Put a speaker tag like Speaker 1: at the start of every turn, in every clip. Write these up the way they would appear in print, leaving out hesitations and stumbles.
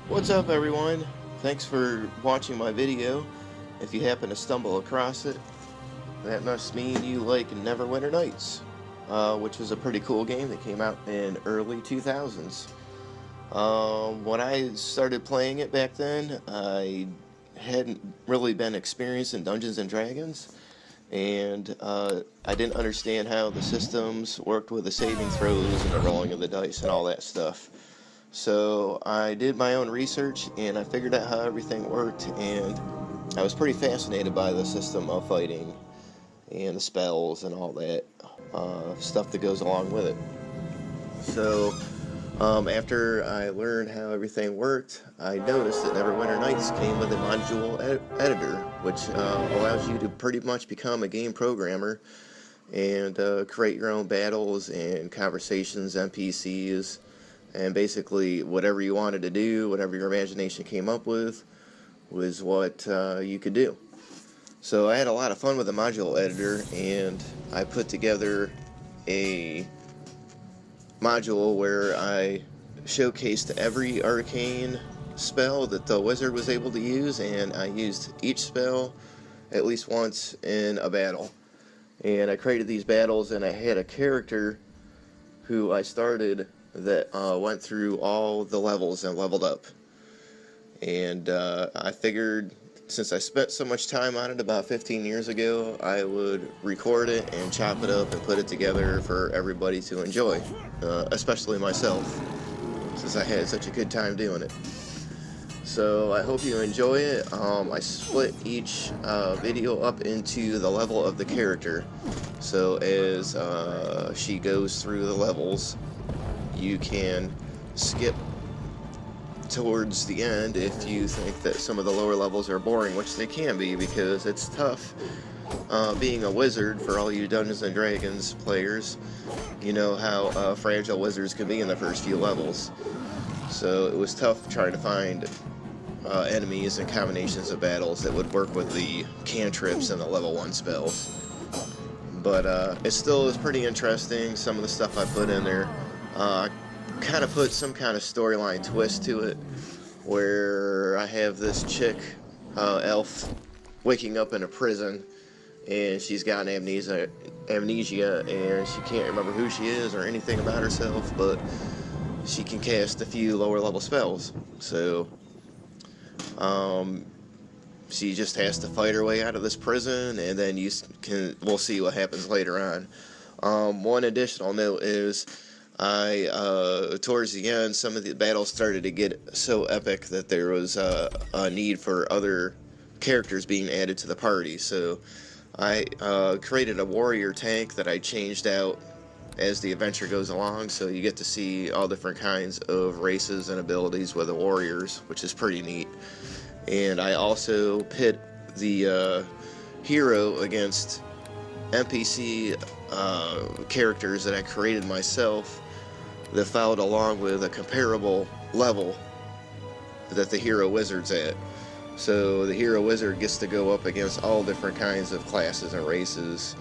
Speaker 1: What's up, everyone? Thanks for watching my video. If you happen to stumble across it, that must mean you like Neverwinter Nights, which was a pretty cool game that came out in early 2000s. When I started playing it back then, I hadn't really been experienced in Dungeons and Dragons, and I didn't understand how the systems worked with the saving throws and the rolling of the dice and all that stuff. So I did my own research and I figured out how everything worked, and I was pretty fascinated by the system of fighting and the spells and all that stuff that goes along with it. So after I learned how everything worked, I noticed that Neverwinter Nights came with a module editor, which allows you to pretty much become a game programmer and create your own battles and conversations, NPCs, and basically whatever you wanted to do, whatever your imagination came up with, was what you could do. So I had a lot of fun with the module editor, and I put together a module where I showcased every arcane spell that the wizard was able to use, and I used each spell at least once in a battle. And I created these battles, and I had a character who I started that went through all the levels and leveled up. And I figured, since I spent so much time on it about 15 years ago, I would record it and chop it up and put it together for everybody to enjoy, especially myself, since I had such a good time doing it. So I hope you enjoy it. I split each video up into the level of the character. So as she goes through the levels, you can skip towards the end if you think that some of the lower levels are boring, which they can be, because it's tough being a wizard. For all you Dungeons and Dragons players, you know how fragile wizards can be in the first few levels. So it was tough trying to find enemies and combinations of battles that would work with the cantrips and the level 1 spells. But it still is pretty interesting, some of the stuff I put in there. Kind of put some kind of storyline twist to it, where I have this chick, elf, waking up in a prison, and she's got amnesia, and she can't remember who she is or anything about herself, but she can cast a few lower level spells. So she just has to fight her way out of this prison, and then we'll see what happens later on. One additional note is, towards the end, some of the battles started to get so epic that there was a need for other characters being added to the party. So I created a warrior tank that I changed out as the adventure goes along, so you get to see all different kinds of races and abilities with the warriors, which is pretty neat. And I also pit the hero against NPC characters that I created myself that followed along with a comparable level that the hero wizard's at. So the hero wizard gets to go up against all different kinds of classes and races.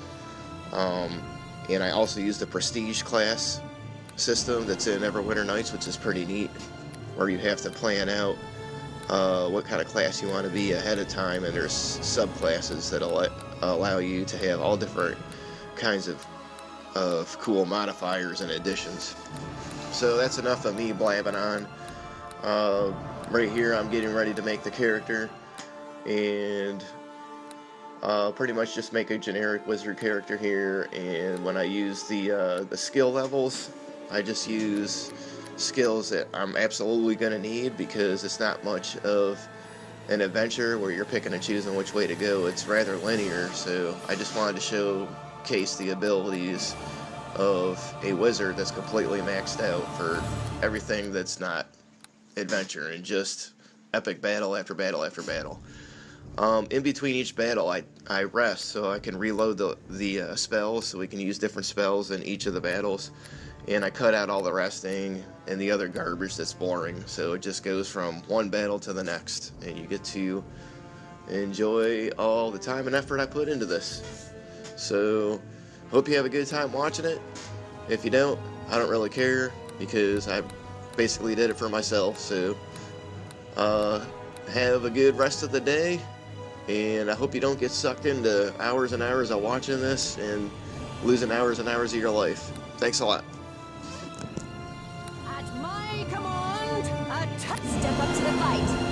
Speaker 1: And I also use the prestige class system that's in Neverwinter Nights, which is pretty neat, where you have to plan out what kind of class you want to be ahead of time, and there's subclasses that allow you to have all different kinds of cool modifiers and additions. So that's enough of me blabbing on. Right here I'm getting ready to make the character, and pretty much just make a generic wizard character here. And when I use the skill levels, I just use skills that I'm absolutely going to need, because it's not much of an adventure where you're picking and choosing which way to go. It's rather linear, so I just wanted to showcase the abilities of a wizard that's completely maxed out for everything that's not adventure and just epic battle after battle after battle. In between each battle, I rest so I can reload the spells, so we can use different spells in each of the battles. And I cut out all the resting and the other garbage that's boring, so it just goes from one battle to the next, and you get to enjoy all the time and effort I put into this. So hope you have a good time watching it. If you don't, I don't really care, because I basically did it for myself. So Have a good rest of the day, and I hope you don't get sucked into hours and hours of watching this and losing hours and hours of your life. Thanks a lot.
Speaker 2: At my command, step up to the fight.